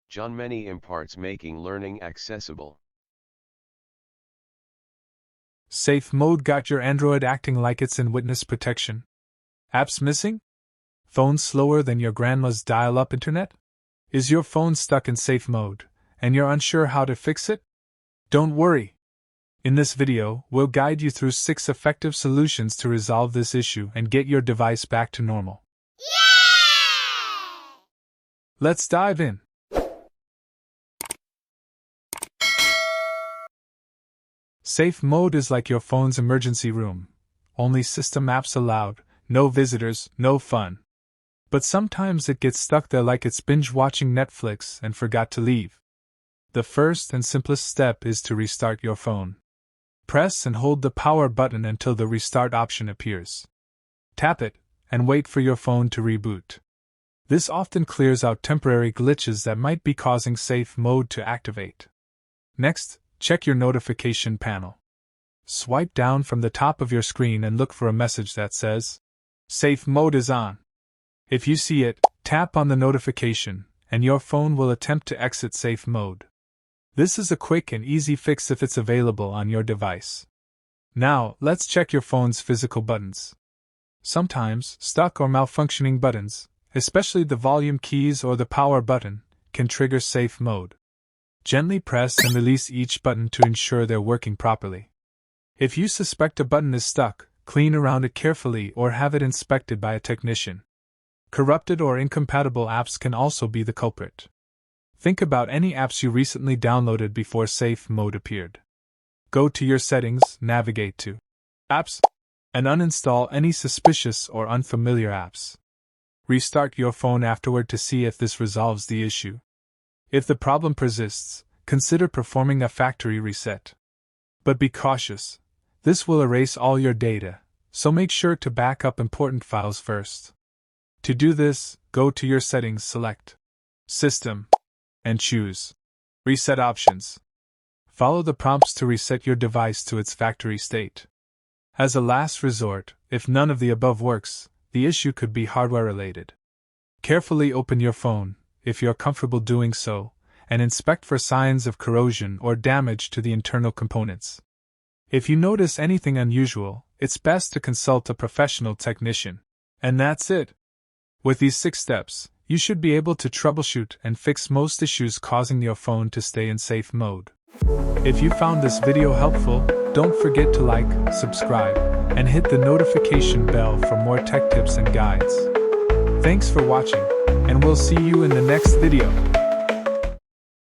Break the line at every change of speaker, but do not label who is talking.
John Many imparts making learning accessible.
Safe mode got your Android acting like it's in witness protection. Apps missing? Phone slower than your grandma's dial-up internet? Is your phone stuck in safe mode, and you're unsure how to fix it? Don't worry. In this video, we'll guide you through 6 effective solutions to resolve this issue and get your device back to normal. Yay! Let's dive in. Safe mode is like your phone's emergency room. Only system apps allowed, no visitors, no fun. But sometimes it gets stuck there like it's binge-watching Netflix and forgot to leave. The first and simplest step is to restart your phone. Press and hold the power button until the restart option appears. Tap it, and wait for your phone to reboot. This often clears out temporary glitches that might be causing safe mode to activate. Next, check your notification panel. Swipe down from the top of your screen and look for a message that says, "Safe mode is on." If you see it, tap on the notification, and your phone will attempt to exit safe mode. This is a quick and easy fix if it's available on your device. Now, let's check your phone's physical buttons. Sometimes, stuck or malfunctioning buttons, especially the volume keys or the power button, can trigger safe mode. Gently press and release each button to ensure they're working properly. If you suspect a button is stuck, clean around it carefully or have it inspected by a technician. Corrupted or incompatible apps can also be the culprit. Think about any apps you recently downloaded before safe mode appeared. Go to your settings, navigate to Apps, and uninstall any suspicious or unfamiliar apps. Restart your phone afterward to see if this resolves the issue. If the problem persists, consider performing a factory reset. But be cautious. This will erase all your data, so make sure to back up important files first. To do this, go to your settings, select System, and choose Reset Options. Follow the prompts to reset your device to its factory state. As a last resort, if none of the above works, the issue could be hardware-related. Carefully open your phone, if you're comfortable doing so, and inspect for signs of corrosion or damage to the internal components. If you notice anything unusual, it's best to consult a professional technician. And that's it. With these 6 steps, you should be able to troubleshoot and fix most issues causing your phone to stay in safe mode. If you found this video helpful, don't forget to like, subscribe, and hit the notification bell for more tech tips and guides. Thanks for watching, and we'll see you in the next video.